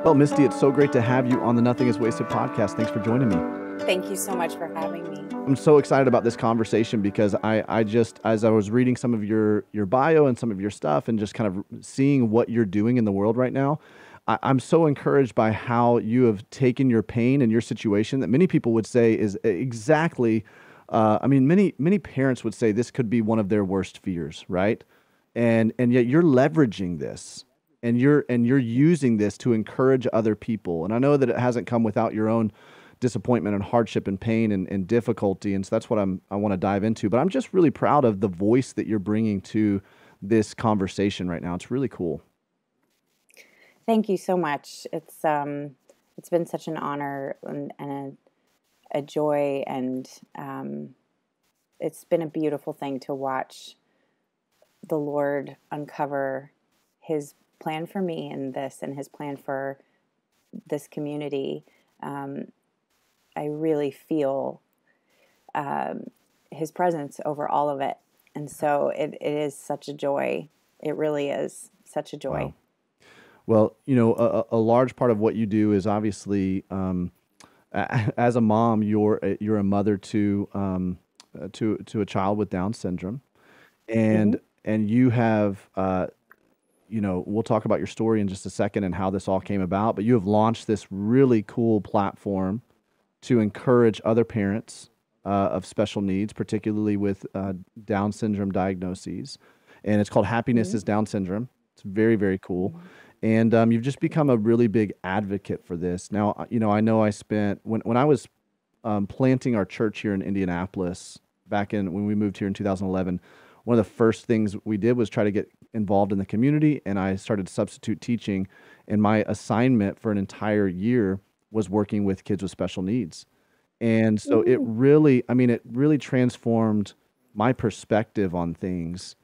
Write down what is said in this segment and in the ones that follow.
Well, Misty, it's so great to have you on the Nothing is Wasted podcast. Thanks for joining me. Thank you so much for having me. I'm so excited about this conversation because I just, as I was reading some of your bio and some of your stuff and just kind of seeing what you're doing in the world right now, I'm so encouraged by how you have taken your pain and your situation that many people would say is exactly, many parents would say this could be one of their worst fears, right? And yet you're leveraging this and you're using this to encourage other people. And I know that it hasn't come without your own disappointment and hardship and pain and difficulty. And so that's what I want to dive into. But I'm just really proud of the voice that you're bringing to this conversation right now. It's really cool. Thank you so much. It's been such an honor and a joy, and it's been a beautiful thing to watch the Lord uncover His plan for me in this and His plan for this community. I really feel His presence over all of it. And so it is such a joy. It really is such a joy. Wow. Well, a large part of what you do is obviously, as a mom, you're a mother to a child with Down syndrome, and you have, we'll talk about your story in just a second and how this all came about. But you have launched this really cool platform to encourage other parents of special needs, particularly with Down syndrome diagnoses, and it's called Happiness is Down Syndrome. It's very, very cool. And you've just become a really big advocate for this. Now, I know I spent, when I was planting our church here in Indianapolis when we moved here in 2011, one of the first things we did was try to get involved in the community, and I started substitute teaching. And my assignment for an entire year was working with kids with special needs. And so it really transformed my perspective on things.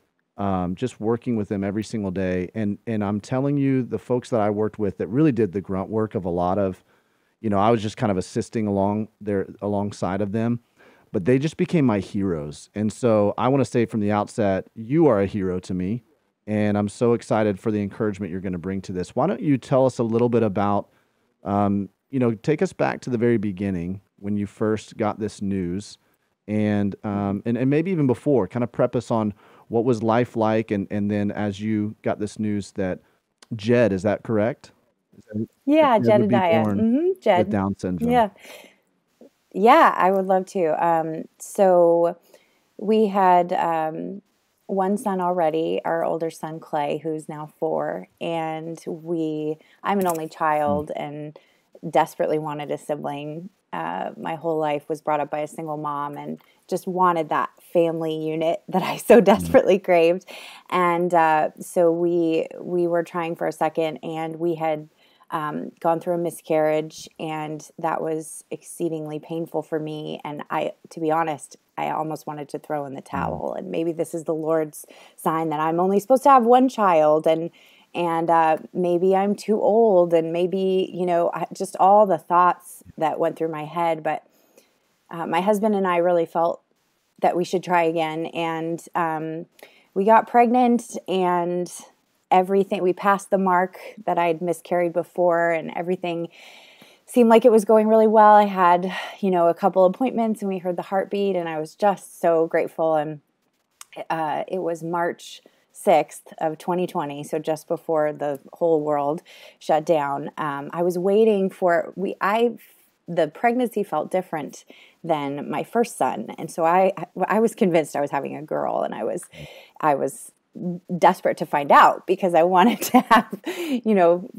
Just working with them every single day. And I'm telling you, the folks that I worked with that really did the grunt work of a lot of, I was just kind of assisting alongside of them, but they just became my heroes. And so I want to say from the outset, you are a hero to me. And I'm so excited for the encouragement you're going to bring to this. Why don't you tell us a little bit about, take us back to the very beginning when you first got this news, and maybe even before, kind of prep us on what was life like, and then as you got this news that Jed, is that correct? Yeah, Jedediah. Jed. With Down syndrome. Yeah, I would love to. So we had one son already, our older son Clay, who's now 4, and I'm an only child and desperately wanted a sibling. My whole life was brought up by a single mom and just wanted that family unit that I so desperately craved. And so we were trying for a second, and we had gone through a miscarriage, and that was exceedingly painful for me. And to be honest, I almost wanted to throw in the towel. And maybe this is the Lord's sign that I'm only supposed to have one child, and maybe I'm too old, and maybe, just all the thoughts that went through my head. But my husband and I really felt that we should try again. And we got pregnant, and everything, we passed the mark that I'd miscarried before, and everything seemed like it was going really well. I had, a couple appointments, and we heard the heartbeat, and I was just so grateful. And it was March 6th of 2020, so just before the whole world shut down. I was waiting for the pregnancy felt different than my first son, and so I was convinced I was having a girl, and I was desperate to find out because I wanted to have,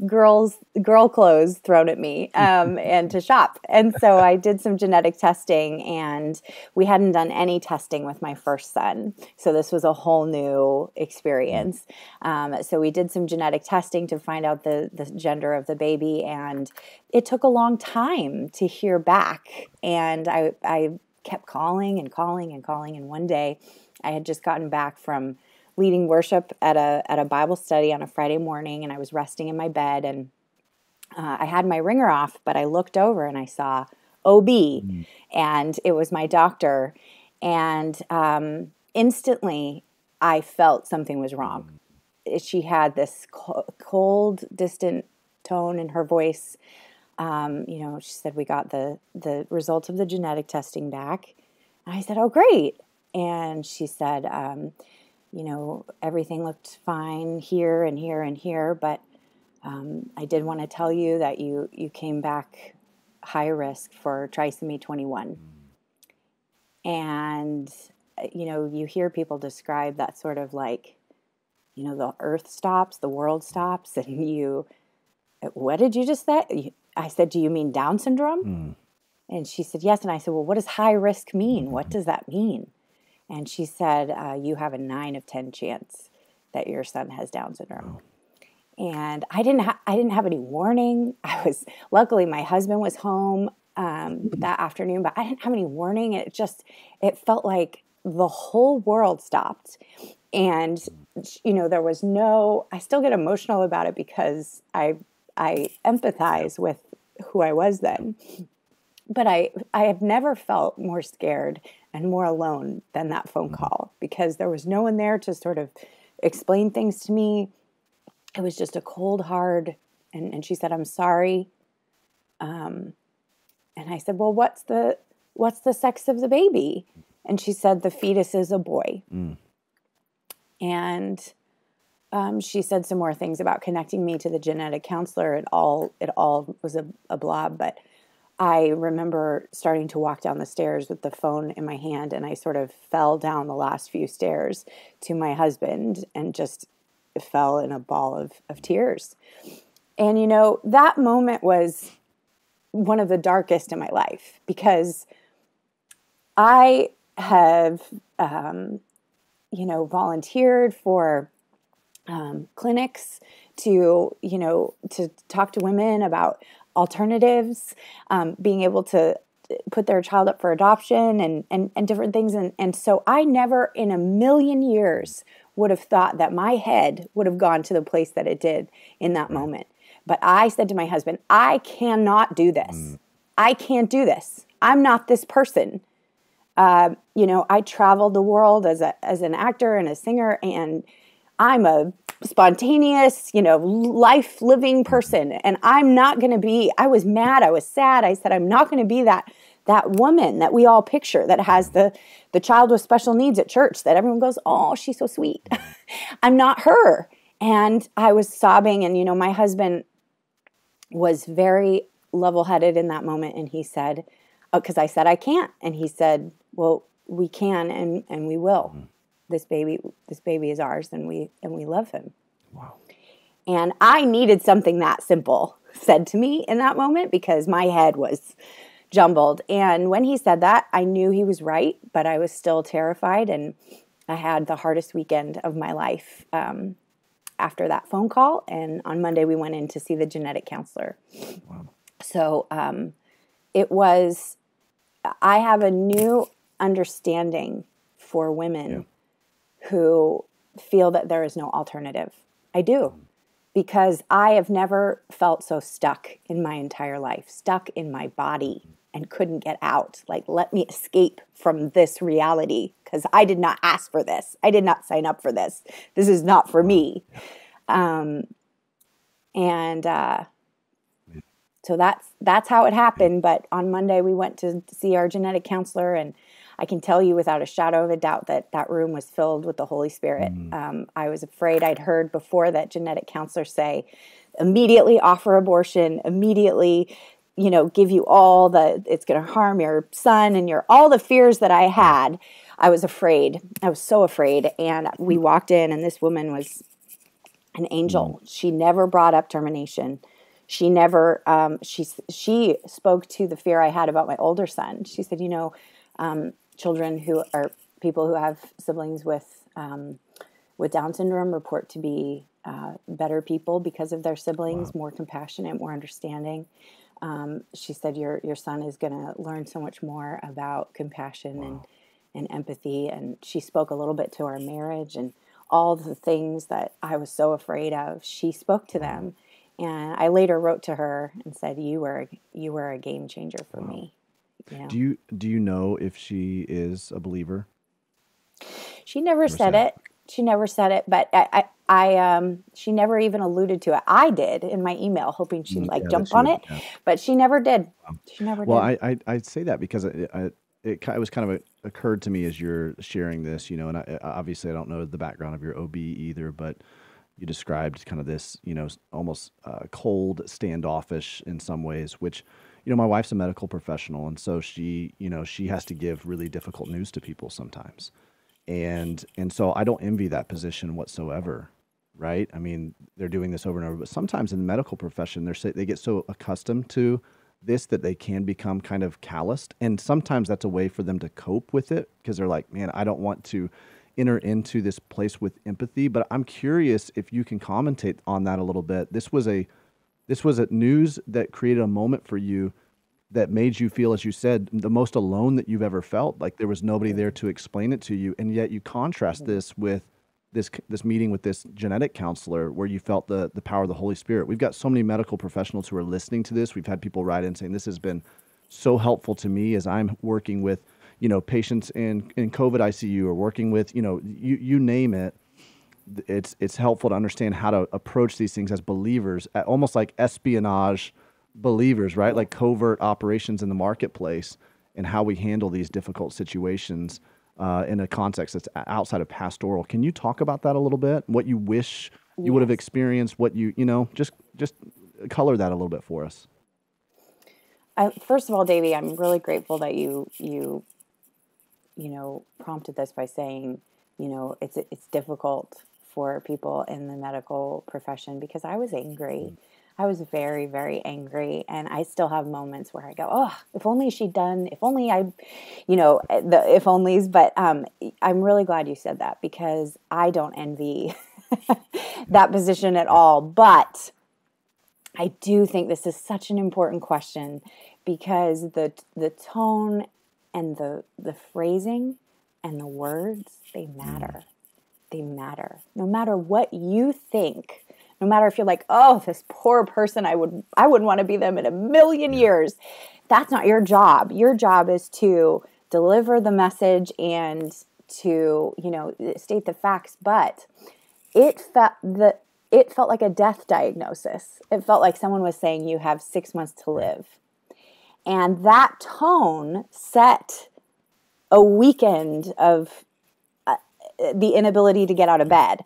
girl clothes thrown at me, and to shop. And so I did some genetic testing, and we hadn't done any testing with my first son. So this was a whole new experience. So we did some genetic testing to find out the gender of the baby, and it took a long time to hear back. And I kept calling and calling and calling. And one day I had just gotten back from leading worship at a Bible study on a Friday morning, and I was resting in my bed, and I had my ringer off, but I looked over and I saw OB, and it was my doctor, and instantly I felt something was wrong. She had this cold, distant tone in her voice. She said, we got the results of the genetic testing back. And I said, oh, great. And she said, everything looked fine here and here and here, but I did want to tell you that you came back high risk for trisomy 21. And, you hear people describe that sort of like, the earth stops, the world stops, and what did you just say? I said, do you mean Down syndrome? And she said, yes. And I said, well, what does high risk mean? What does that mean? And she said, you have a 9 of 10 chance that your son has Down syndrome. And I didn't have any warning. Luckily my husband was home that afternoon, but I didn't have any warning. It felt like the whole world stopped. And, there was I still get emotional about it because I empathize with who I was then. But I have never felt more scared and more alone than that phone call, because there was no one there to sort of explain things to me. It was just a cold, hard, and she said, I'm sorry. And I said, well, what's the sex of the baby? And she said, the fetus is a boy. And she said some more things about connecting me to the genetic counselor. It all was a blob, but I remember starting to walk down the stairs with the phone in my hand, and I sort of fell down the last few stairs to my husband and just fell in a ball of tears. And, that moment was one of the darkest in my life, because I have, volunteered for clinics to talk to women about alternatives, being able to put their child up for adoption and different things. And so I never in a million years would have thought that my head would have gone to the place that it did in that moment. But I said to my husband, I cannot do this. I can't do this. I'm not this person. I traveled the world as an actor and a singer, and I'm a spontaneous, life-living person. And I'm not going to be, I was mad, I was sad. I said, I'm not going to be that woman that we all picture that has the child with special needs at church that everyone goes, oh, she's so sweet. I'm not her. And I was sobbing, and, my husband was very level-headed in that moment. And he said, because I said, I can't. And he said, well, we can, and we will. This baby is ours, and we love him. Wow. And I needed something that simple said to me in that moment, because my head was jumbled. And when he said that, I knew he was right, but I was still terrified. And I had the hardest weekend of my life after that phone call. And on Monday, we went in to see the genetic counselor. Wow. So I have a new understanding for women who feel that there is no alternative. I do, because I have never felt so stuck in my entire life, stuck in my body and couldn't get out. Like, let me escape from this reality, because I did not ask for this. I did not sign up for this. This is not for me. So that's how it happened. But on Monday, we went to see our genetic counselor, and I can tell you without a shadow of a doubt that room was filled with the Holy Spirit. I was afraid. I'd heard before that genetic counselors say, immediately offer abortion, immediately, give you all it's going to harm your son, and all the fears that I had. I was afraid. I was so afraid. And we walked in, and this woman was an angel. She never brought up termination. She never, she spoke to the fear I had about my older son. She said, children who are people who have siblings with Down syndrome report to be better people because of their siblings, more compassionate, more understanding. She said, your son is going to learn so much more about compassion and empathy. And she spoke a little bit to our marriage and all the things that I was so afraid of. She spoke to them. And I later wrote to her and said, you were a game changer for me. Do you know if she is a believer? She never said it. She never said it, but she never even alluded to it. I did in my email, hoping she'd like Yeah, that jump she on would. it, Yeah. but she never did. She never Well, did. I say that because it was kind of occurred to me as you're sharing this, and obviously I don't know the background of your OB either, but you described kind of this, almost cold, standoffish in some ways, which, my wife's a medical professional. And so she has to give really difficult news to people sometimes. And so I don't envy that position whatsoever. Right. I mean, they're doing this over and over, but sometimes in the medical profession, they get so accustomed to this that they can become kind of calloused. And sometimes that's a way for them to cope with it because they're like, man, I don't want to enter into this place with empathy. But I'm curious if you can commentate on that a little bit. This was a news that created a moment for you that made you feel, as you said, the most alone that you've ever felt. Like there was nobody there to explain it to you. And yet you contrast this with this meeting with this genetic counselor where you felt the power of the Holy Spirit. We've got so many medical professionals who are listening to this. We've had people write in saying this has been so helpful to me as I'm working with, patients in COVID ICU or working with, you name it. It's helpful to understand how to approach these things as believers, almost like espionage believers, right? Like covert operations in the marketplace and how we handle these difficult situations in a context that's outside of pastoral. Can you talk about that a little bit? What you wish you would have experienced, what just color that a little bit for us. First of all, Davey, I'm really grateful that you prompted this by saying, it's difficult for people in the medical profession because I was angry. I was very, very angry. And I still have moments where I go, oh, if only she'd done, if only I, the if onlys. But I'm really glad you said that because I don't envy that position at all. But I do think this is such an important question because the tone and the phrasing and the words, they matter. They matter. No matter what you think, no matter if you're like, oh, this poor person, I wouldn't want to be them in a million years. That's not your job. Your job is to deliver the message and to, state the facts. But it felt like a death diagnosis. It felt like someone was saying you have 6 months to live. And that tone set a weekend of the inability to get out of bed.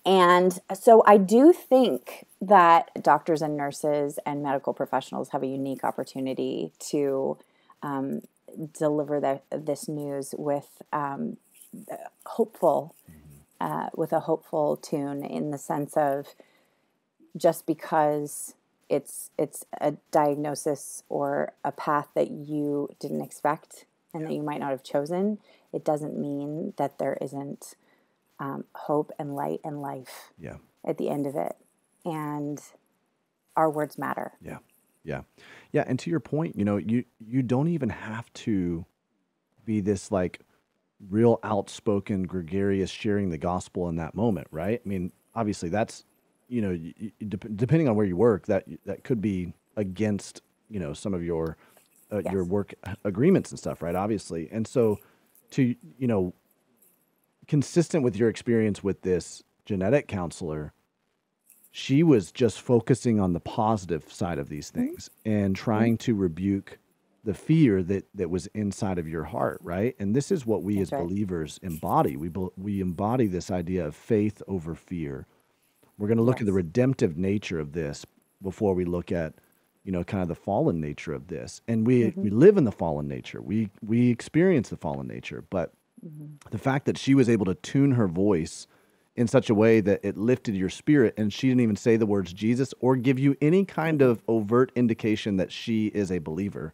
And so I do think that doctors and nurses and medical professionals have a unique opportunity to deliver this news with with a hopeful tune, in the sense of just because it's a diagnosis or a path that you didn't expect and that you might not have chosen, it doesn't mean that there isn't hope and light and life at the end of it. And our words matter. Yeah. And to your point, you don't even have to be this like real outspoken, gregarious, sharing the gospel in that moment, right? I mean, obviously that's, depending on where you work, that could be against, some of your work agreements and stuff, right? Obviously. And so to, consistent with your experience with this genetic counselor, she was just focusing on the positive side of these things and trying to rebuke the fear that was inside of your heart, right? And this is what we as believers embody. We embody this idea of faith over fear. We're going to look at the redemptive nature of this before we look at, kind of the fallen nature of this. And we live in the fallen nature. We experience the fallen nature, but the fact that she was able to tune her voice in such a way that it lifted your spirit, and she didn't even say the words Jesus or give you any kind of overt indication that she is a believer,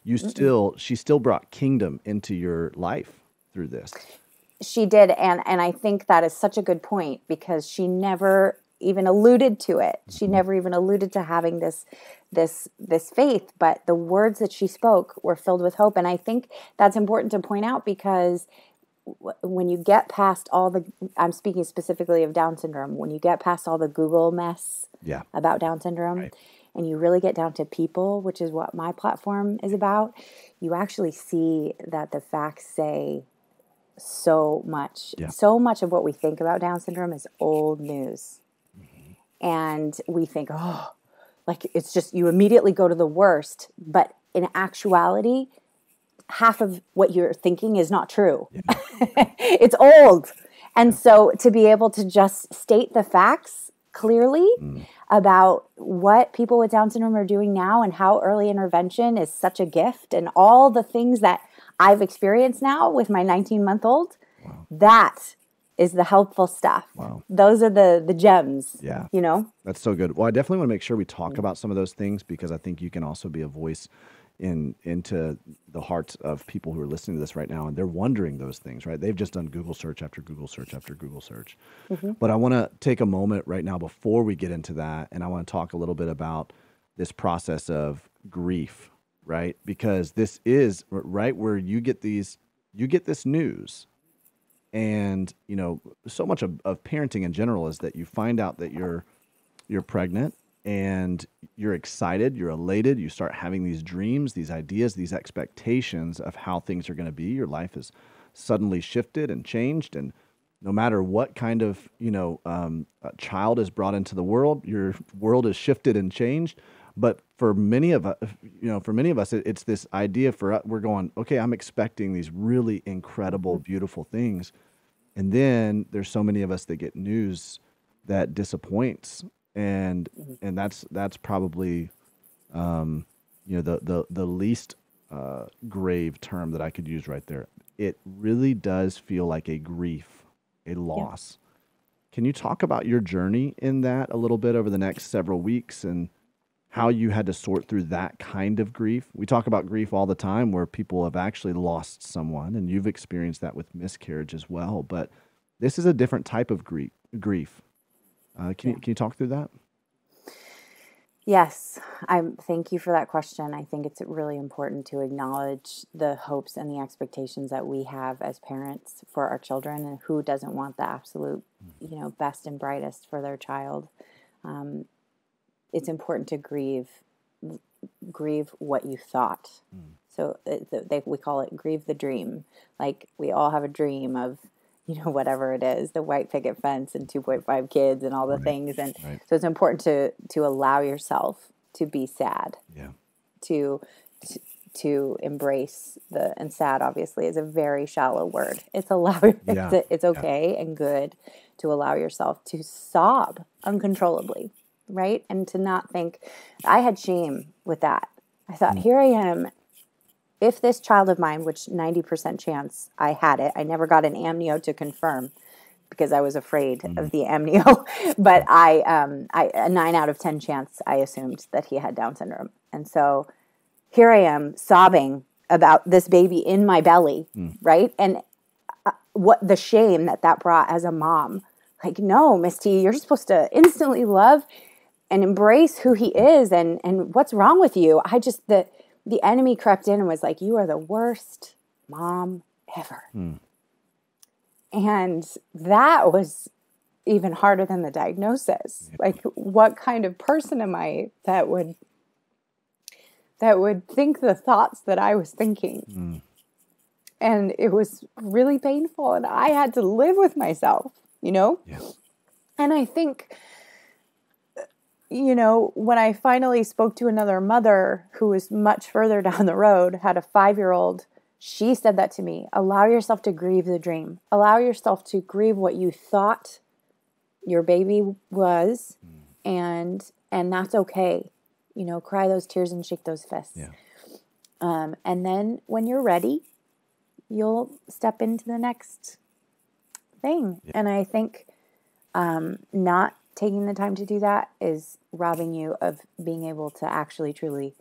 she still brought kingdom into your life through this. She did, and I think that is such a good point because she never even alluded to it. She never even alluded to having this faith, but the words that she spoke were filled with hope. And I think that's important to point out because when you get past I'm speaking specifically of Down syndrome, when you get past all the Google mess about Down syndrome, and you really get down to people, which is what my platform is about, you actually see that the facts say so much. Yeah. So much of what we think about Down syndrome is old news. And we think, oh, like it's just, you immediately go to the worst. But in actuality, half of what you're thinking is not true. Yeah. It's old. And so to be able to just state the facts clearly about what people with Down syndrome are doing now and how early intervention is such a gift and all the things that I've experienced now with my 19-month-old, that is the helpful stuff. Wow. Those are the gems, Yeah. you know? That's so good. Well, I definitely want to make sure we talk about some of those things because I think you can also be a voice into the hearts of people who are listening to this right now, and they're wondering those things, right? They've just done Google search after Google search after Google search. But I want to take a moment right now before we get into that, and I want to talk a little bit about this process of grief, right? Because this is right where you get this news. And, you know, so much of parenting in general is that you find out that you're pregnant and you're excited, you're elated, you start having these dreams, these ideas, these expectations of how things are going to be. Your life is suddenly shifted and changed. And no matter what kind of, a child is brought into the world, your world is shifted and changed. But for many of us, it's this idea for us, we're going, okay, I'm expecting these really incredible, beautiful things. And then there's so many of us that get news that disappoints. And that's probably, the least grave term that I could use right there. It really does feel like a grief, a loss. Yeah. Can you talk about your journey in that a little bit over the next several weeks and how you had to sort through that kind of grief? We talk about grief all the time where people have actually lost someone, and you've experienced that with miscarriage as well. But this is a different type of grief. Can you talk through that? Yes, thank you for that question. I think it's really important to acknowledge the hopes and the expectations that we have as parents for our children, and who doesn't want the absolute, best and brightest for their child. It's important to grieve what you thought. So we call it grieve the dream. Like we all have a dream of, whatever it is, the white picket fence and 2.5 kids and all the things. And so it's important to allow yourself to be sad. Yeah. To embrace and sad obviously is a very shallow word. It's it's okay and good to allow yourself to sob uncontrollably, right? And to not think. I had shame with that. I thought, here I am. If this child of mine, which 90% chance I had it, I never got an amnio to confirm because I was afraid of the amnio, but a 9 out of 10 chance I assumed that he had Down syndrome. And so here I am sobbing about this baby in my belly, right? And what the shame that brought as a mom. Like, no, Misty, you're supposed to instantly love and embrace who he is and what's wrong with you. The enemy crept in and was like, you are the worst mom ever. And that was even harder than the diagnosis. Yeah. Like, what kind of person am I that would think the thoughts that I was thinking? And it was really painful, and I had to live with myself, Yeah. And I think, when I finally spoke to another mother who was much further down the road, had a 5-year-old, she said that to me: allow yourself to grieve the dream. Allow yourself to grieve what you thought your baby was, and that's okay. Cry those tears and shake those fists. Yeah. And then when you're ready, you'll step into the next thing. Yeah. And I think not taking the time to do that is robbing you of being able to actually truly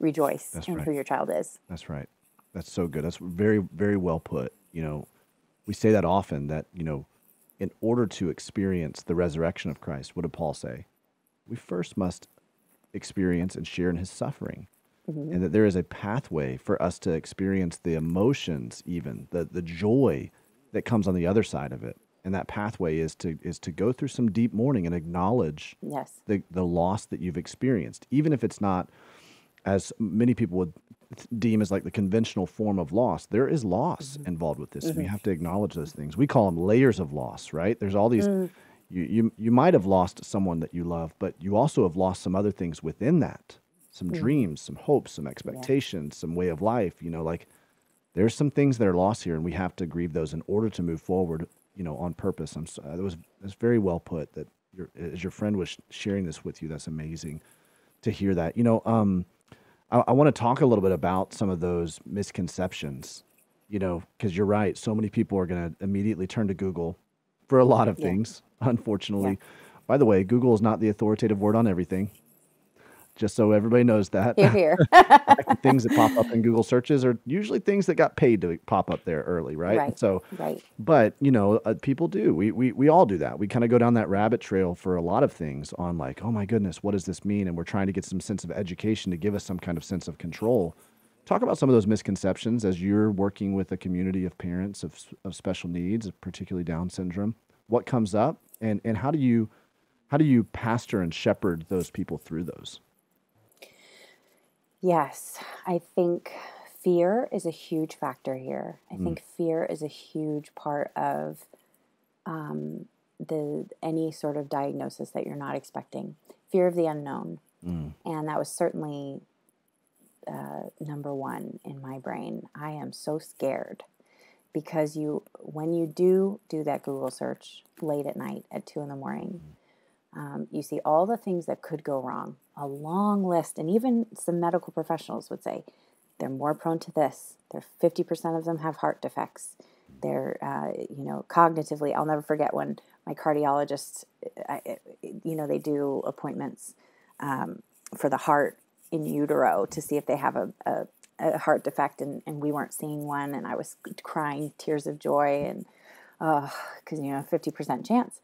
rejoice in who your child is. That's right. That's so good. That's very, very well put. We say that often that, in order to experience the resurrection of Christ, what did Paul say? We first must experience and share in his suffering. And that there is a pathway for us to experience the emotions, even the joy that comes on the other side of it. And that pathway is to go through some deep mourning and acknowledge the loss that you've experienced, even if it's not, as many people would deem as like the conventional form of loss. There is loss Mm-hmm. involved with this. We Mm-hmm. have to acknowledge those things. We call them layers of loss, right? There's all these. Mm, You might have lost someone that you love, but you also have lost some other things within that. Some mm-hmm. dreams, some hopes, some Yeah. expectations, some way of life. Like there's some things that are lost here, and we have to grieve those in order to move forward. On purpose. That's very well put. That as your friend was sharing this with you, that's amazing to hear that. I want to talk a little bit about some of those misconceptions. Because you're right. So many people are going to immediately turn to Google for a lot of Yeah. things. Yeah. Unfortunately, by the way, Google is not the authoritative word on everything. Just so everybody knows that. Here, here. Things that pop up in Google searches are usually things that got paid to pop up there early, right? And Right. so, Right. but people do. We all do that. We kind of go down that rabbit trail for a lot of things on like, oh my goodness, what does this mean? And we're trying to get some sense of education to give us some kind of sense of control. Talk about some of those misconceptions as you're working with a community of parents of special needs, particularly Down syndrome. What comes up, and how do you pastor and shepherd those people through those? Yes, I think fear is a huge factor here. I think fear is a huge part of any sort of diagnosis that you're not expecting. Fear of the unknown, and that was certainly number one in my brain. I am so scared because when you do that Google search late at night at 2 a.m, you see all the things that could go wrong, a long list, and even some medical professionals would say they're more prone to this. They're 50% of them have heart defects. They're, cognitively. I'll never forget when my cardiologist, they do appointments for the heart in utero to see if they have a heart defect, and we weren't seeing one, and I was crying tears of joy, and because 50% chance.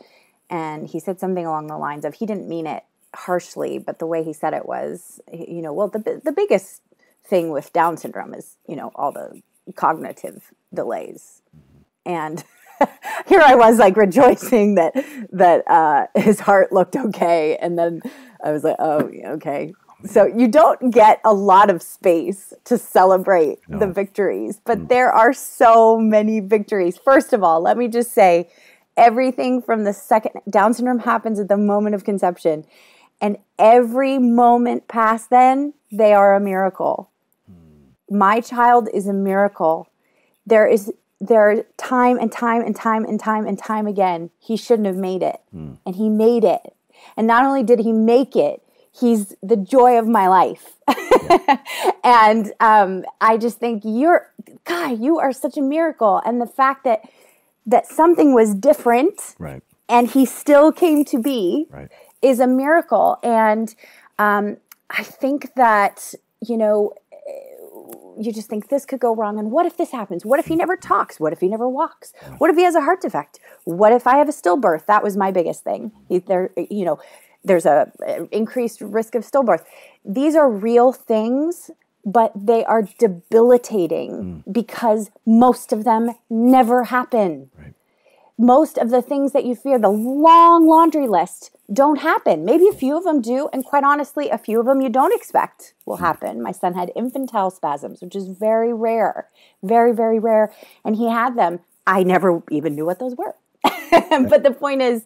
And he said something along the lines of, he didn't mean it harshly, but the way he said it was, well, the biggest thing with Down syndrome is, all the cognitive delays. And here I was like rejoicing that his heart looked okay. And then I was like, oh, yeah, okay. So you don't get a lot of space to celebrate the victories, but there are so many victories. First of all, let me just say, everything from the second Down syndrome happens at the moment of conception, and every moment past then, they are a miracle. My child is a miracle. There are time and time and time and time and time again, he shouldn't have made it, and he made it. And not only did he make it, he's the joy of my life. And I just think you are such a miracle, and the fact that something was different, Right. and he still came to be, Right. is a miracle. And I think that, you just think this could go wrong. And what if this happens? What if he never talks? What if he never walks? What if he has a heart defect? What if I have a stillbirth? That was my biggest thing. There's a increased risk of stillbirth. These are real things, but they are debilitating because most of them never happen. Right. Most of the things that you fear, the long laundry list, don't happen. Maybe a few of them do, and quite honestly, a few of them you don't expect will happen. My son had infantile spasms, which is very rare, very, very rare, and he had them. I never even knew what those were. But the point is,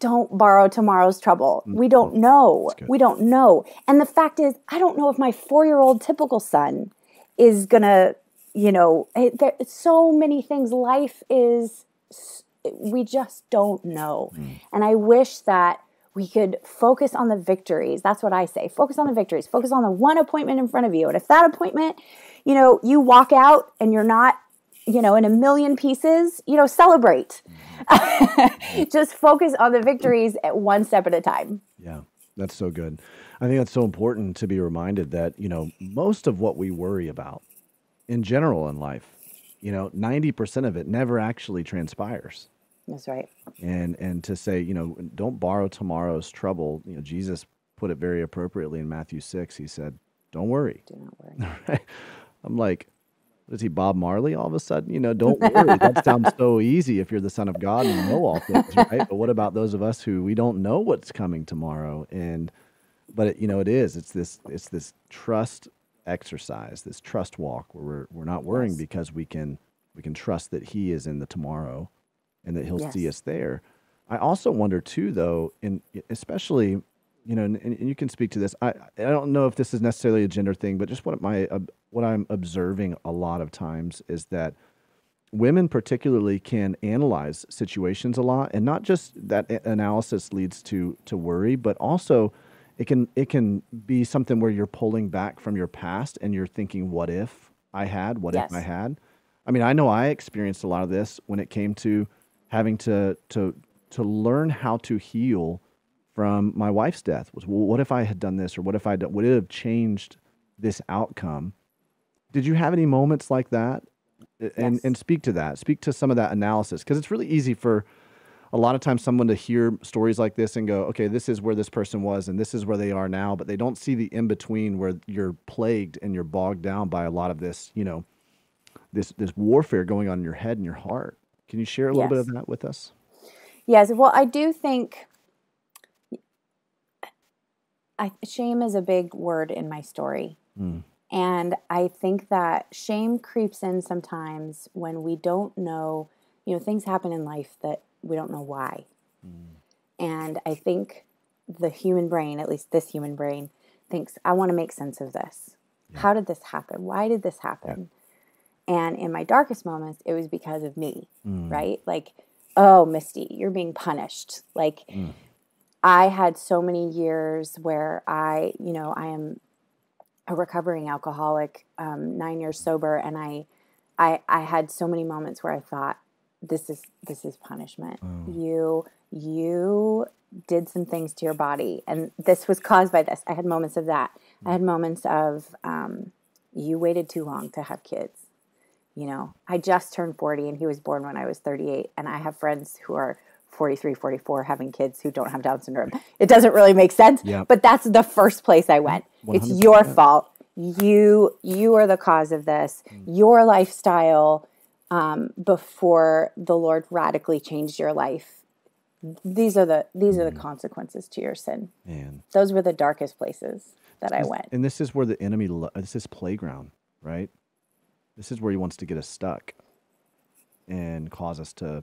don't borrow tomorrow's trouble. We don't know. We don't know. And the fact is, I don't know if my 4-year-old typical son is going to, there's so many things. Life is, we just don't know. And I wish that we could focus on the victories. That's what I say. Focus on the victories. Focus on the one appointment in front of you. And if that appointment, you walk out and you're not, in a million pieces, celebrate. Just focus on the victories at one step at a time. Yeah, that's so good. I think that's so important to be reminded that, most of what we worry about in general in life, 90% of it never actually transpires. That's right. And to say, don't borrow tomorrow's trouble. Jesus put it very appropriately in Matthew 6. He said, don't worry. Do not worry. Right? I'm like, what is he, Bob Marley all of a sudden? Don't worry. That sounds so easy if you're the Son of God and you know all things, right? But what about those of us who we don't know what's coming tomorrow? But it is. It's this trust exercise, this trust walk where we're not worrying Yes. because we can trust that he is in the tomorrow and that he'll see Yes. us there. I also wonder too, though, in especially, and you can speak to this. I don't know if this is necessarily a gender thing, but just what I'm observing a lot of times is that women particularly can analyze situations a lot, and not just that analysis leads to worry, but also it can be something where you're pulling back from your past and you're thinking, what if I had? What if I Yes. had? I mean, I know I experienced a lot of this when it came to having to learn how to heal from my wife's death. Was, well, what if I had done this, or what if would it have changed this outcome? Did you have any moments like that? Yes. And speak to that. Speak to some of that analysis, because it's really easy for a lot of times someone to hear stories like this and go, okay, this is where this person was and this is where they are now, but they don't see the in between where you're plagued and you're bogged down by a lot of this, this warfare going on in your head and your heart. Can you share a little bit of Yes. that with us? Yes. Well, I do think shame is a big word in my story. Mm. And I think that shame creeps in sometimes when we don't know, things happen in life that we don't know why. And I think the human brain, at least this human brain, thinks, I want to make sense of this. Yeah. How did this happen? Why did this happen? And in my darkest moments, it was because of me, right? Like, oh, Misty, you're being punished. Like, I had so many years where I am a recovering alcoholic, 9 years sober, and I had so many moments where I thought, this is punishment. You did some things to your body, and this was caused by this. I had moments of that. I had moments of you waited too long to have kids. I just turned 40, and he was born when I was 38, and I have friends who are 43, 44 having kids who don't have Down syndrome. It doesn't really make sense, but that's the first place I went. 100%. It's your fault. You are the cause of this. Your lifestyle before the Lord radically changed your life. These are the consequences to your sin. Man. Those were the darkest places that I went. And this is where the enemy, this is playground, right? This is where he wants to get us stuck and cause us to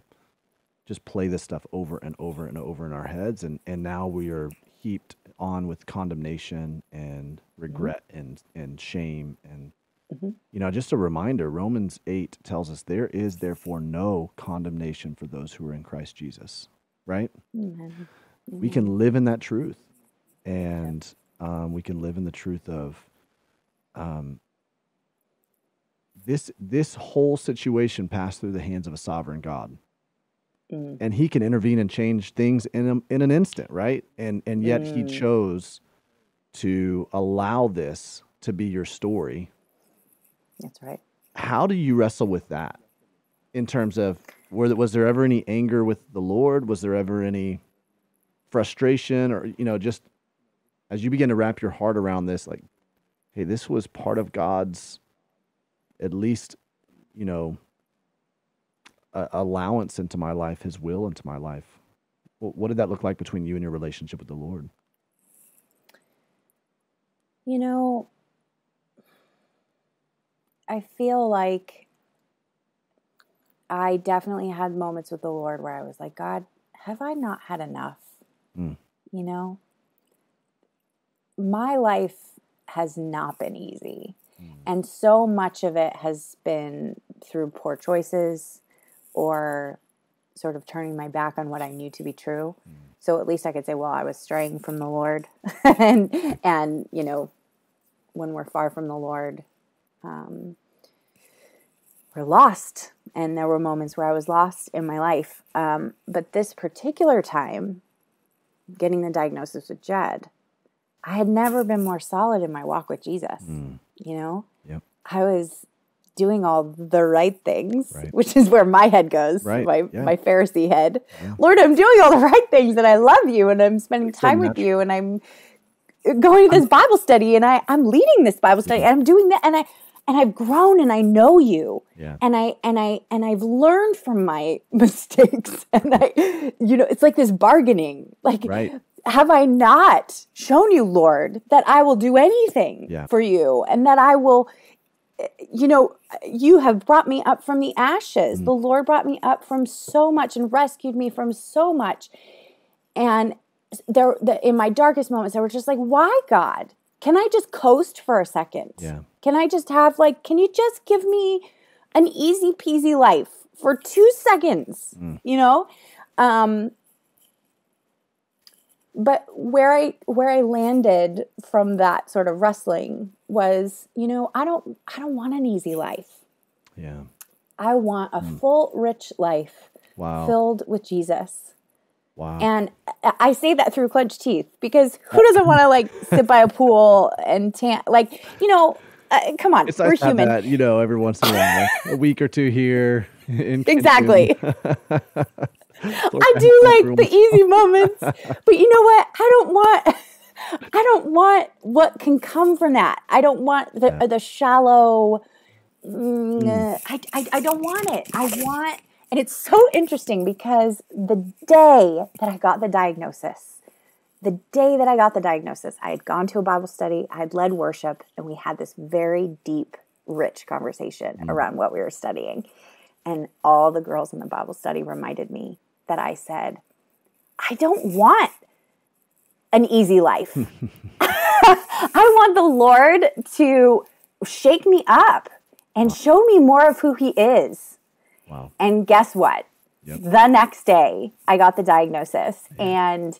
just play this stuff over and over and over in our heads. And now we are heaped on with condemnation and regret and shame. And, just a reminder, Romans 8 tells us there is therefore no condemnation for those who are in Christ Jesus, right? Amen. We can live in that truth. And we can live in the truth of this whole situation passed through the hands of a sovereign God. And he can intervene and change things in an instant, right? And yet he chose to allow this to be your story. That's right. How do you wrestle with that in terms of, was there ever any anger with the Lord? Was there ever any frustration, or, just as you begin to wrap your heart around this, like, hey, this was part of God's, at least, allowance into my life, his will into my life. What did that look like between you and your relationship with the Lord? I feel like I definitely had moments with the Lord where I was like, God, have I not had enough? My life has not been easy. And so much of it has been through poor choices or sort of turning my back on what I knew to be true. So at least I could say, well, I was straying from the Lord. and when we're far from the Lord, we're lost. And there were moments where I was lost in my life. But this particular time, getting the diagnosis with Jed, I had never been more solid in my walk with Jesus. Yep. I was doing all the right things, which is where my head goes, my Pharisee head. Yeah. Lord, I'm doing all the right things, and I love you, and I'm spending time with you, and I'm going to this Bible study, and I'm leading this Bible study, and I'm doing that, and I've grown, and I know you, and I've learned from my mistakes, and it's like this bargaining, like have I not shown you, Lord, that I will do anything for you, and that I will, you have brought me up from the ashes. The Lord brought me up from so much and rescued me from so much. And in my darkest moments, I was just like, why, God? Can I just coast for a second? Yeah. Can I just have can you just give me an easy peasy life for 2 seconds? But where I landed from that sort of wrestling was, I don't want an easy life. Yeah. I want a full, rich life filled with Jesus. Wow. And I say that through clenched teeth, because who doesn't want to sit by a pool and tan? Come on, It's we're nice to have human. that, every once in a while, a week or two here. Exactly. I do like the easy moments, but you know what? I don't want what can come from that. I don't want the shallow. I don't want it. And it's so interesting, because the day that I got the diagnosis, I had gone to a Bible study, I had led worship, and we had this very deep, rich conversation around what we were studying. And all the girls in the Bible study reminded me that I said, I don't want an easy life. I want the Lord to shake me up and show me more of who he is. Wow. And guess what? Yep. The next day, I got the diagnosis, and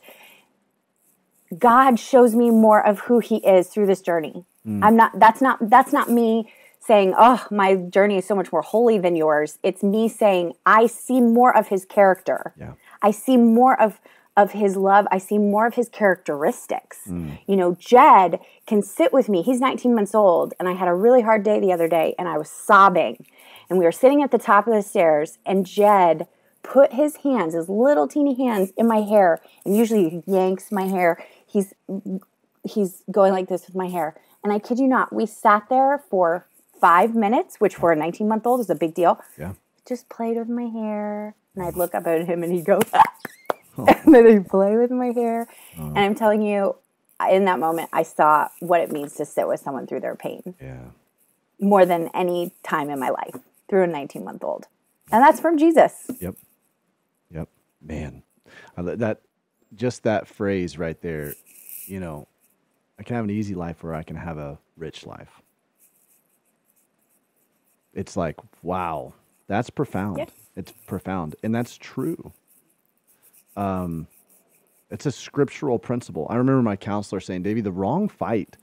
God shows me more of who he is through this journey. That's not me saying, oh, my journey is so much more holy than yours. It's me saying, I see more of his character. Yeah. I see more of his love. I see more of his characteristics. Jed can sit with me. He's 19 months old, and I had a really hard day the other day, and I was sobbing. And we were sitting at the top of the stairs, and Jed put his little teeny hands in my hair, and usually he yanks my hair. He's going like this with my hair. And I kid you not, we sat there for 5 minutes, which for a 19-month-old is a big deal. Yeah. Just played with my hair. And I'd look up at him, and he'd go, and then he'd play with my hair. And I'm telling you, in that moment, I saw what it means to sit with someone through their pain. Yeah. More than any time in my life, through a 19-month-old. And that's from Jesus. Yep. Man, that phrase right there, I can have an easy life, or I can have a rich life. It's like, wow, that's profound. Yeah. It's profound. And that's true. It's a scriptural principle. I remember my counselor saying, Davey, the wrong fight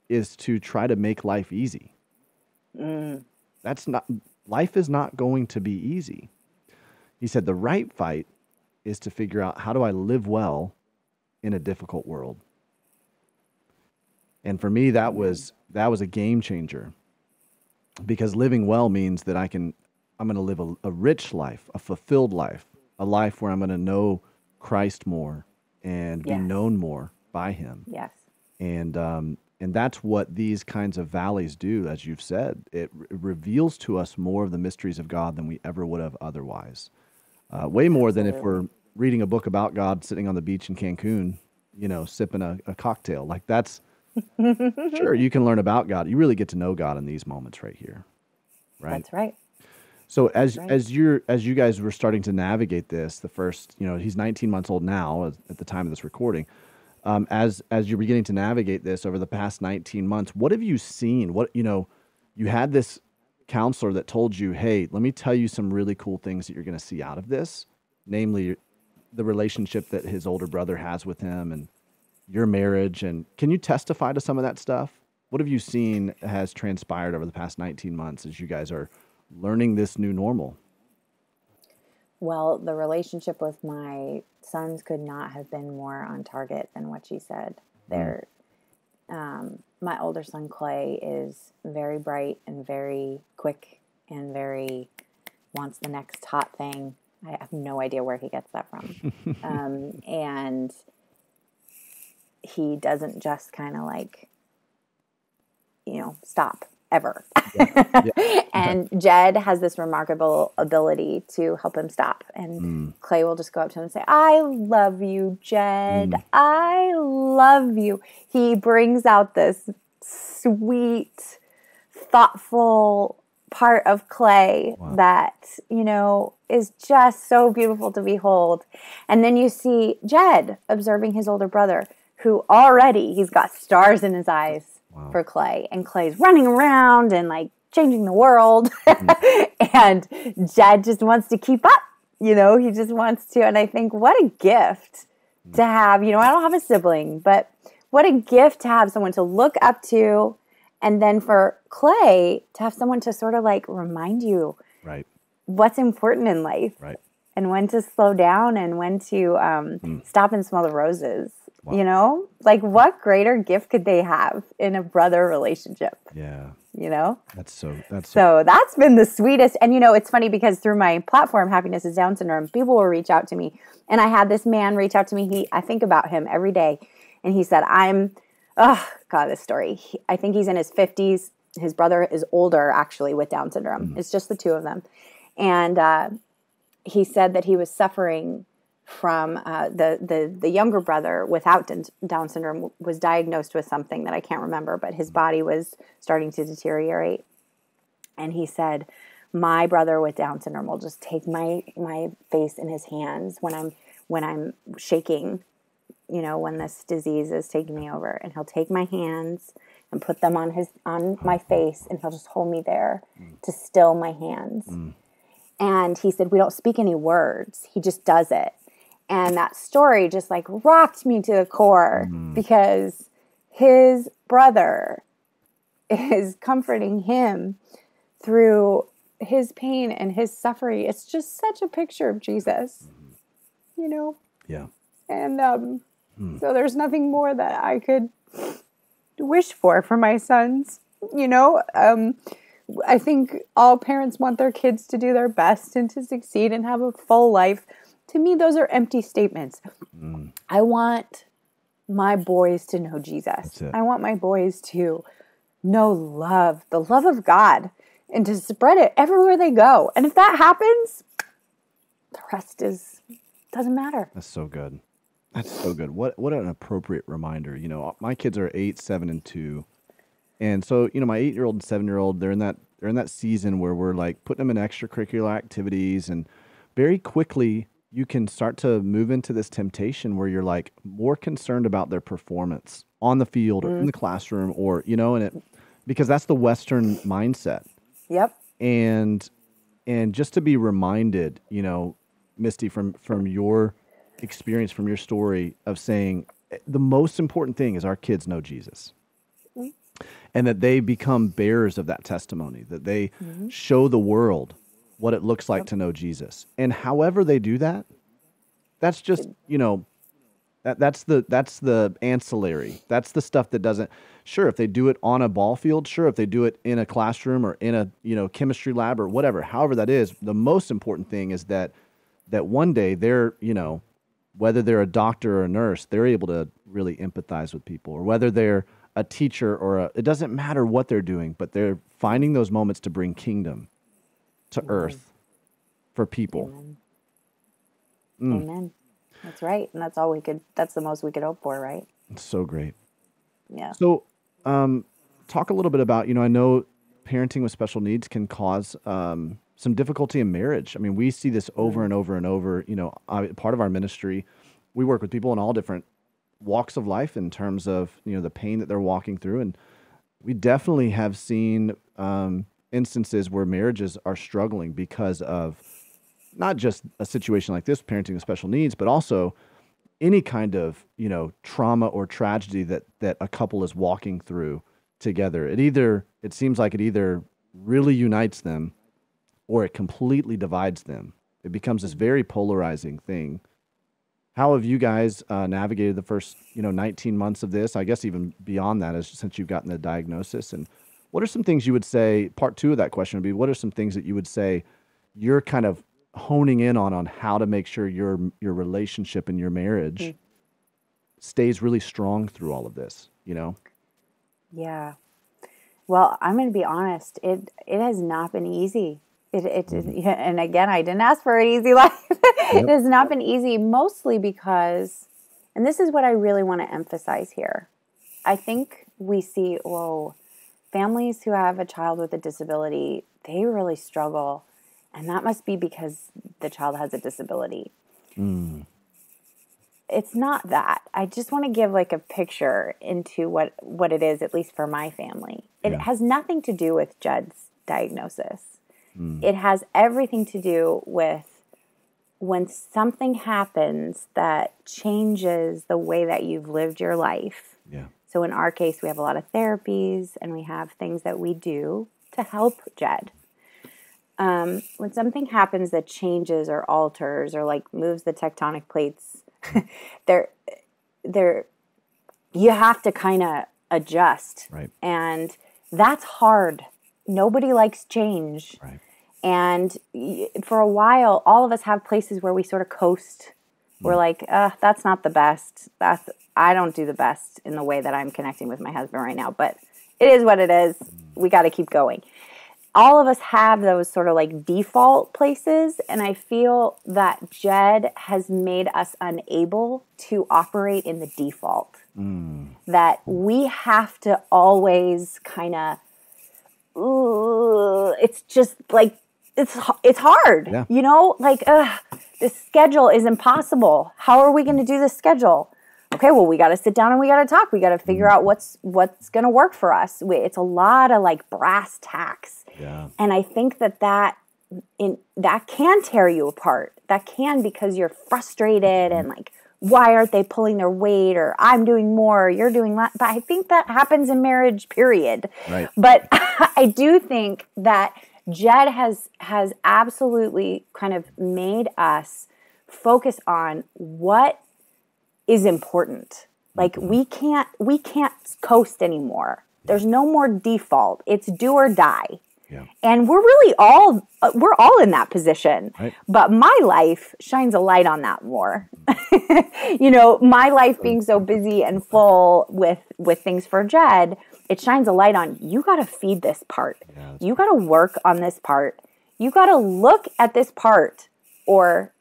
is to try to make life easy. Life is not going to be easy. He said, the right fight is to figure out, how do I live well in a difficult world? And for me, that was a game changer, because living well means that I'm going to live a rich life, a fulfilled life, a life where I'm going to know Christ more and be known more by him. Yes. And that's what these kinds of valleys do, as you've said. It reveals to us more of the mysteries of God than we ever would have otherwise. Way more than if we're reading a book about God sitting on the beach in Cancun, sipping a cocktail. Like, that's, sure, you can learn about God. You really get to know God in these moments right here. Right? That's right. So as you guys were starting to navigate this, the first, he's 19 months old now at the time of this recording. As you're beginning to navigate this over the past 19 months, what have you seen? You had this counselor that told you, hey, let me tell you some really cool things that you're going to see out of this, namely the relationship that his older brother has with him and your marriage. And can you testify to some of that stuff? What have you seen has transpired over the past 19 months as you guys are learning this new normal? Well, the relationship with my sons could not have been more on target than what you said. My older son, Clay, is very bright and very quick and very wants the next hot thing. I have no idea where he gets that from. And he doesn't just kind of stop ever. Yeah. Yeah. And Jed has this remarkable ability to help him stop. And Clay will just go up to him and say, I love you, Jed. I love you. He brings out this sweet, thoughtful part of Clay that, is just so beautiful to behold. And then you see Jed observing his older brother, who already he's got stars in his eyes for Clay. And Clay's running around and like changing the world. And Jed just wants to keep up. He just wants to. And I think what a gift to have. I don't have a sibling, but what a gift to have someone to look up to. And then for Clay to have someone to sort of like remind you what's important in life and when to slow down and when to stop and smell the roses. Like what greater gift could they have in a brother relationship? Yeah. That's so that's been the sweetest. And it's funny because through my platform, Happiness is Down Syndrome, people will reach out to me. And I had this man reach out to me. I think about him every day. And he said, oh, God, this story. I think he's in his 50s. His brother is older, actually, with Down syndrome. It's just the two of them. And he said that he was suffering from the younger brother without Down syndrome was diagnosed with something that I can't remember, but his body was starting to deteriorate. And he said, my brother with Down syndrome will just take my face in his hands when I'm shaking, when this disease is taking me over, and he'll take my hands and put them on my face, and he'll just hold me there to still my hands. And he said, we don't speak any words. He just does it. And that story just like rocked me to the core because his brother is comforting him through his pain and his suffering. It's just such a picture of Jesus, Yeah. And so there's nothing more that I could wish for my sons. I think all parents want their kids to do their best and to succeed and have a full life. To me, those are empty statements. I want my boys to know Jesus. I want my boys to know love, the love of God, and to spread it everywhere they go. And if that happens, the rest doesn't matter. That's so good. That's so good. What an appropriate reminder. My kids are 8, 7, and 2. And so, my 8-year-old and 7-year-old, they're in that season where we're like putting them in extracurricular activities, and very quickly you can start to move into this temptation where you're like more concerned about their performance on the field or in the classroom or, because that's the Western mindset. Yep. And just to be reminded, Misty, from your experience, from your story of saying the most important thing is our kids know Jesus. And that they become bearers of that testimony, that they show the world what it looks like to know Jesus. And however they do that, that's just, that's the ancillary. That's the stuff that doesn't, sure, if they do it on a ball field, sure, if they do it in a classroom or in a, chemistry lab or whatever, however that is, the most important thing is that one day they're, whether they're a doctor or a nurse, they're able to really empathize with people, or whether they're a teacher or it doesn't matter what they're doing, but they're finding those moments to bring kingdom to earth for people. Amen. That's right. And that's the most we could hope for, right? It's so great. Yeah. So, talk a little bit about, I know parenting with special needs can cause, some difficulty in marriage. I mean, we see this over and over and over, part of our ministry, we work with people in all different walks of life in terms of, the pain that they're walking through. And we definitely have seen instances where marriages are struggling because of not just a situation like this, parenting with special needs, but also any kind of, trauma or tragedy that a couple is walking through together. It seems like it either really unites them or it completely divides them. It becomes this very polarizing thing. How have you guys navigated the first, 19 months of this? I guess even beyond that, since you've gotten the diagnosis. And what are some things you would say, part 2 of that question would be, what are some things that you would say you're kind of honing in on how to make sure your relationship and your marriage stays really strong through all of this, Yeah. Well, I'm going to be honest. It has not been easy. And again, I didn't ask for an easy life. It Yep. has not been easy, mostly because, and this is what I really want to emphasize here. I think we see, whoa, families who have a child with a disability, they really struggle. And that must be because the child has a disability. Mm. It's not that. I just want to give like a picture into what it is, at least for my family. It Yeah. has nothing to do with Jed's diagnosis. Mm. It has everything to do with when something happens that changes the way that you've lived your life. Yeah. So in our case, we have a lot of therapies and we have things that we do to help Jed. When something happens that changes or alters or like moves the tectonic plates, there, you have to kind of adjust. Right. And that's hard. Nobody likes change. Right. And for a while, all of us have places where we sort of coast. We're like, that's not the best. I don't do the best in the way that I'm connecting with my husband right now, but it is what it is. We got to keep going. All of us have those sort of like default places, and I feel that Jed has made us unable to operate in the default. That we have to always kind of, it's just like, it's hard, Yeah. you know, like, this schedule is impossible. How are we going to do this schedule? Okay, well, we got to sit down and we got to talk. We got to figure out what's going to work for us. It's a lot of like brass tacks. Yeah. And I think that can tear you apart. That can, because you're frustrated and like, why aren't they pulling their weight, or I'm doing more, you're doing less. But I think that happens in marriage, period. Right. But I do think that Jed has absolutely kind of made us focus on what is important. Like we can't coast anymore. There's no more default. It's do or die. Yeah. And we're really all in that position. Right. But my life shines a light on that more. You know, my life being so busy and full with things for Jed, it shines a light on, you got to feed this part. Yeah, you got to work on this part. You got to look at this part, or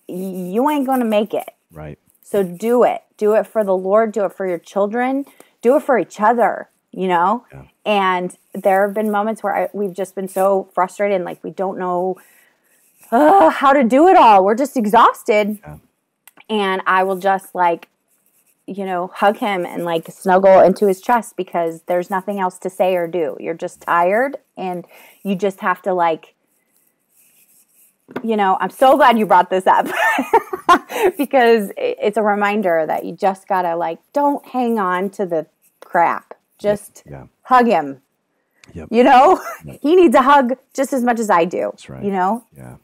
you ain't going to make it. Right. So do it. Do it for the Lord. Do it for your children. Do it for each other, you know? Yeah. And there have been moments where we've just been so frustrated and like we don't know how to do it all. We're just exhausted. Yeah. And I will just like, you know, hug him and like snuggle into his chest because there's nothing else to say or do. You're just tired and you just have to like, you know, I'm so glad you brought this up because it's a reminder that you just gotta like, don't hang on to the crap. Just hug him. Yep. You know, he needs a hug just as much as I do. That's right. You know? Yeah.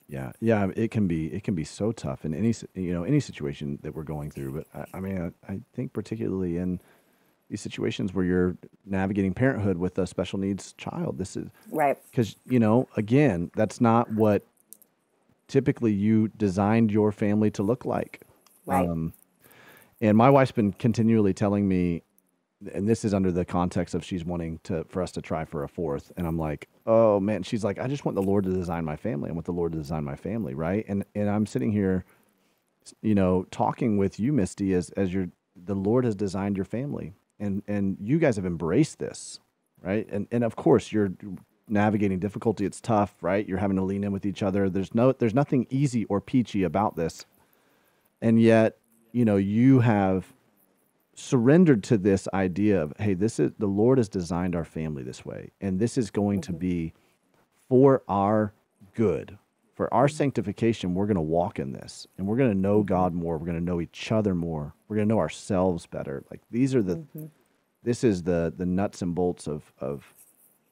Yeah. Yeah. It can be so tough in any situation that we're going through. But I mean, I think particularly in these situations where you're navigating parenthood with a special needs child, this is right. Because, you know, again, that's not what typically you designed your family to look like. Right. And my wife's been continually telling me, and this is under the context of she's wanting for us to try for a fourth. And I'm like, oh man, she's like, I just want the Lord to design my family. I want the Lord to design my family. Right. And I'm sitting here, you know, talking with you, Misty, as the Lord has designed your family, and you guys have embraced this. Right. And of course you're navigating difficulty. It's tough, right? You're having to lean in with each other. There's nothing easy or peachy about this. And yet, you know, you have surrendered to this idea of, hey, the Lord has designed our family this way, and this is going to be for our good, for our sanctification. We're going to walk in this, and we're going to know God more. We're going to know each other more. We're going to know ourselves better. Like these are this is the nuts and bolts of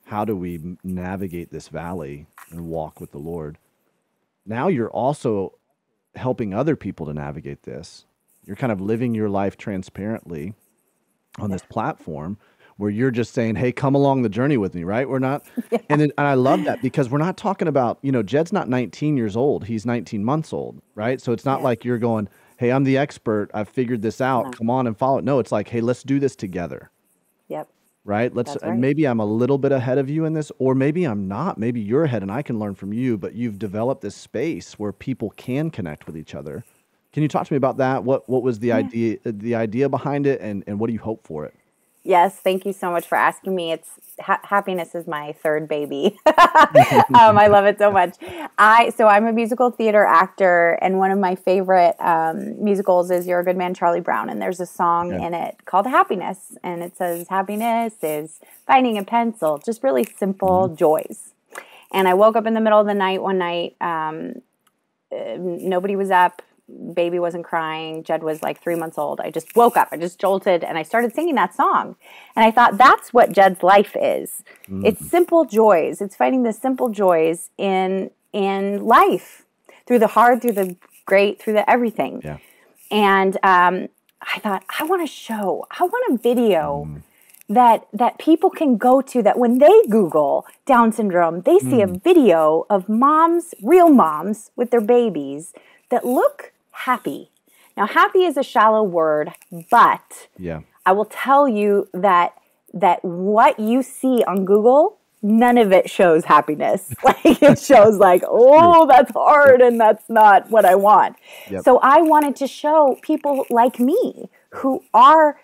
how do we navigate this valley and walk with the Lord. Now you're also helping other people to navigate this. You're kind of living your life transparently on this platform where you're just saying, hey, come along the journey with me, right? We're not, and I love that because we're not talking about, you know, Jed's not 19 years old. He's 19 months old, right? So it's not like you're going, hey, I'm the expert. I've figured this out. Come on and follow it. No, it's like, hey, let's do this together. Yep. right? That's right. Maybe I'm a little bit ahead of you in this, or maybe I'm not. Maybe you're ahead and I can learn from you, but you've developed this space where people can connect with each other. Can you talk to me about that? What was Yeah. the idea behind it, and what do you hope for it? Yes, thank you so much for asking me. It's happiness is my third baby. I love it so much. I'm a musical theater actor, and one of my favorite musicals is "You're a Good Man, Charlie Brown." And there's a song Okay. in it called "Happiness," and it says, "Happiness is finding a pencil," just really Hmm. simple joys. And I woke up in the middle of the night one night. Nobody was up. Baby wasn't crying. Jed was like 3 months old. I just woke up. I just jolted and I started singing that song. And I thought that's what Jed's life is. It's Mm, simple joys. It's finding the simple joys in life, through the hard, through the great, through the everything. yeah. And I thought I want a video Mm, that people can go to, that when they Google Down syndrome, they see a mm, video of moms, real moms with their babies that look happy. Now, happy is a shallow word, but yeah. I will tell you that what you see on Google, none of it shows happiness. Like, it shows like, True. oh, that's Yep. hard and that's not what I want. Yep. So I wanted to show people like me who are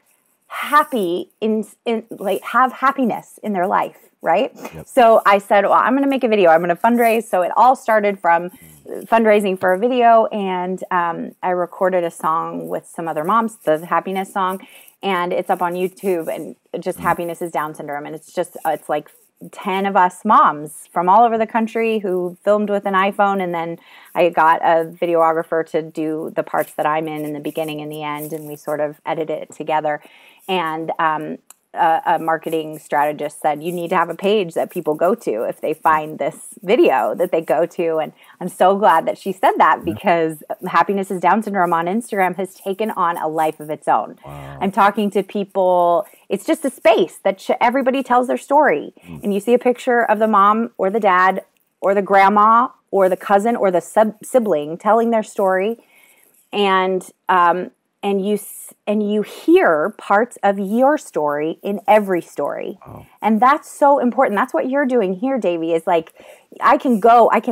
happy in like have happiness in their life, right? Yep. So I said, well, I'm going to make a video. I'm going to fundraise. So it all started from fundraising for a video, and I recorded a song with some other moms, the happiness song, and it's up on YouTube. And just Mm, happiness is Down syndrome, and it's like 10 of us moms from all over the country who filmed with an iPhone, and then I got a videographer to do the parts that I'm in the beginning and the end, and we sort of edited it together. And a marketing strategist said, you need to have a page that people go to if they find this video that they go to. And I'm so glad that she said that, yeah. because Happiness is Down syndrome on Instagram has taken on a life of its own. I'm Wow. talking to people. It's just a space that everybody tells their story. Mm, And you see a picture of the mom or the dad or the grandma or the cousin or the sibling telling their story. And and you hear parts of your story in every story. wow. And that's so important. That's what you're doing here, Davey, is like, I can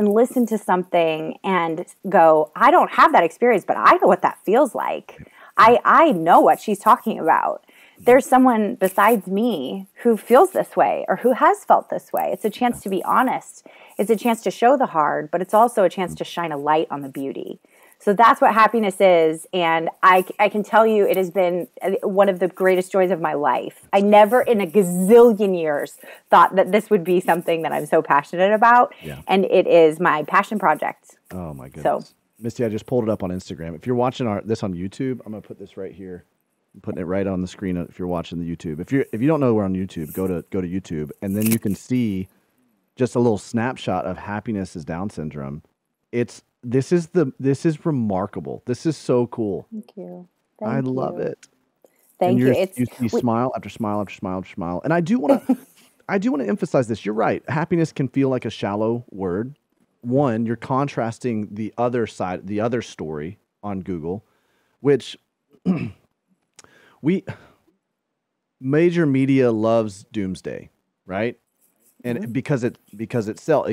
listen to something and go, I don't have that experience, but I know what that feels like. I know what she's talking about. There's someone besides me who feels this way or who has felt this way. It's a chance to be honest. It's a chance to show the hard, but it's also a chance to shine a light on the beauty. So that's what happiness is. And I can tell you, it has been one of the greatest joys of my life. I never in a gazillion years thought that this would be something that I'm so passionate about. Yeah. And it is my passion project. Oh my So, goodness. Misty, I just pulled it up on Instagram. If you're watching this on YouTube, I'm gonna put this right here. I'm putting it right on the screen if you're watching the YouTube. If you don't know we're on YouTube, go to YouTube, and then you can see just a little snapshot of Happiness is Down syndrome. It's this is remarkable. This is so cool. thank you. I Thank love you. it. And Thank you. you see smile after smile after smile after smile. And I do want to emphasize this. You're right. Happiness can feel like a shallow word. One, you're contrasting the other side, the other story on Google, which we major media loves doomsday, right? And it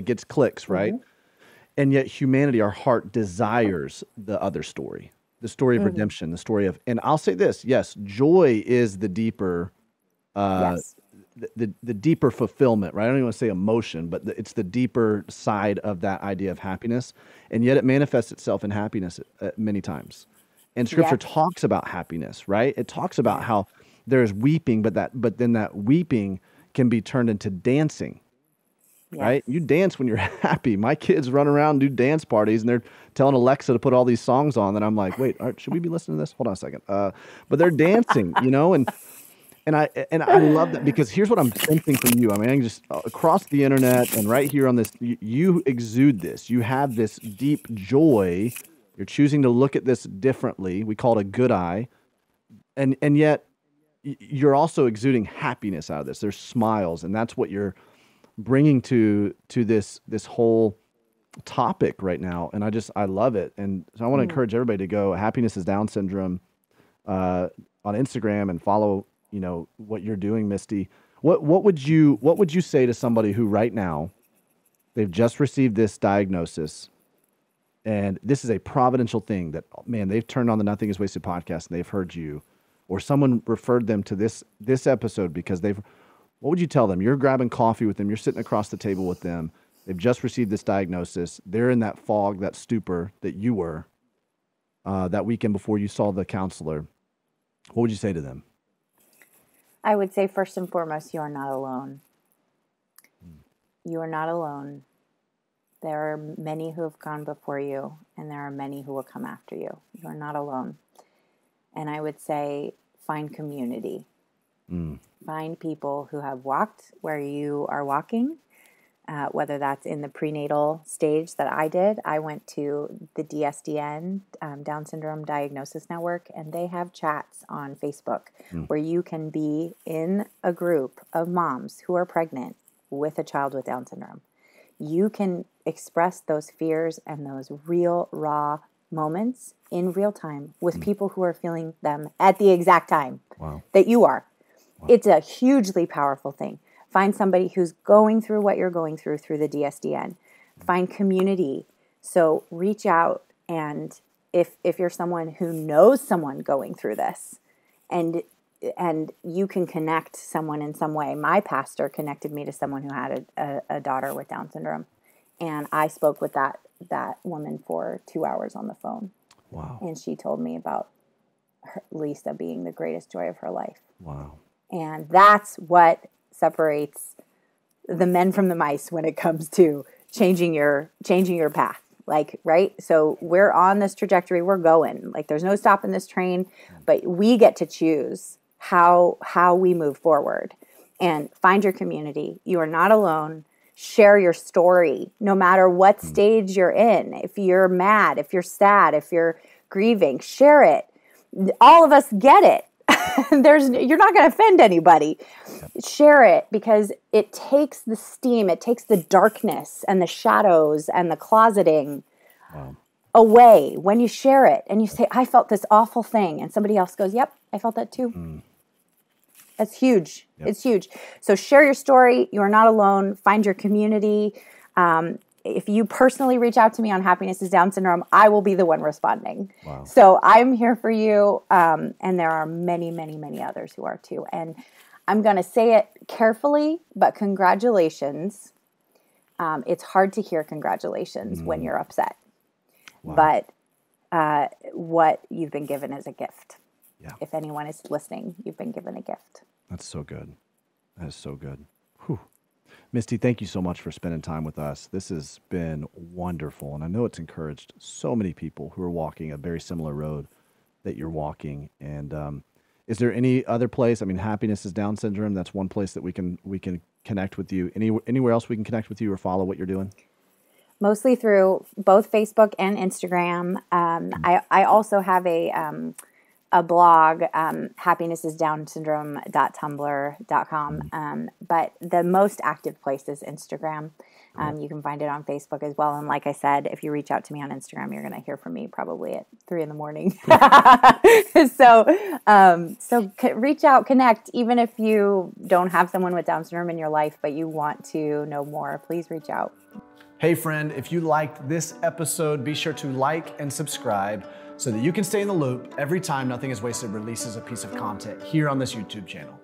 gets clicks, right? Mhm. And yet humanity, our heart desires the other story, the story of Mhm. redemption, the story of, and I'll say this, yes, joy is the deeper, uh, Yes. the deeper fulfillment, right? I don't even want to say emotion, but it's the deeper side of that idea of happiness. And yet it manifests itself in happiness many times. And scripture Yes. talks about happiness, right? It talks about Yes. how there's weeping, but then that weeping can be turned into dancing, Yes. right? You dance when you're happy. My kids run around and do dance parties, and they're telling Alexa to put all these songs on. And I'm like, wait, should we be listening to this? Hold on a second. But they're dancing, and I love that, because here's what I'm sensing from you. I mean, I can just across the internet and right here on this, you exude this. You have this deep joy. You're choosing to look at this differently. We call it a good eye, and yet you're also exuding happiness out of this. There's smiles, and that's what you're bringing to this whole topic right now. And I love it. And so I want to Mm. encourage everybody to go Happiness is Down syndrome on Instagram and follow what you're doing, Misty. What would you say to somebody who right now they've just received this diagnosis, and this is a providential thing that, man, they've turned on the Nothing is Wasted podcast and they've heard you, or someone referred them to this episode because what would you tell them? You're grabbing coffee with them. You're sitting across the table with them. They've just received this diagnosis. They're in that fog, that stupor that you were that weekend before you saw the counselor. What would you say to them? I would say, first and foremost, you are not alone. You are not alone. There are many who have gone before you, and there are many who will come after you. You are not alone. And I would say, find community. Find people who have walked where you are walking, whether that's in the prenatal stage that I did. I went to the DSDN, Down Syndrome Diagnosis Network, and they have chats on Facebook where you can be in a group of moms who are pregnant with a child with Down syndrome. You can express those fears and those real, raw moments in real time with people who are feeling them at the exact time that you are. Wow. It's a hugely powerful thing. Find somebody who's going through what you're going through the DSDN. Find community. So reach out, and if you're someone who knows someone going through this, and you can connect someone in some way. My pastor connected me to someone who had a daughter with Down syndrome, and I spoke with that woman for 2 hours on the phone. Wow! And she told me about Lisa being the greatest joy of her life. Wow! And that's what separates the men from the mice when it comes to changing your path. Like, right? So we're on this trajectory. We're going. Like, there's no stopping this train, but we get to choose how we move forward. And find your community. You are not alone. Share your story, no matter what stage you're in. If you're mad, if you're sad, if you're grieving, share it. All of us get it. You're not going to offend anybody. Share it, because it takes the steam, it takes the darkness and the shadows and the closeting away when you share it and you say, I felt this awful thing, and somebody else goes, yep, I felt that too. That's huge. Yep. It's huge. So share your story. You are not alone. Find your community. If you personally reach out to me on Happiness is Down Syndrome, I will be the one responding. Wow. So I'm here for you. And there are many, many, many others who are too. And I'm going to say it carefully, but congratulations. It's hard to hear congratulations when you're upset. Wow. But what you've been given is a gift. Yeah. If anyone is listening, you've been given a gift. That's so good. That is so good. Whew. Misty, thank you so much for spending time with us. This has been wonderful, and I know it's encouraged so many people who are walking a very similar road that you're walking. And is there any other place? I mean, Happiness is Down Syndrome. That's one place that we can connect with you. Anywhere else we can connect with you or follow what you're doing? Mostly through both Facebook and Instagram. I also have a blog, happinessisdownsyndrome.tumblr.com. But the most active place is Instagram. You can find it on Facebook as well. And like I said, if you reach out to me on Instagram, you're going to hear from me probably at 3 a.m. So reach out, connect. Even if you don't have someone with Down syndrome in your life, but you want to know more, please reach out. Hey friend, if you liked this episode, be sure to like and subscribe so that you can stay in the loop every time Nothing is Wasted releases a piece of content here on this YouTube channel.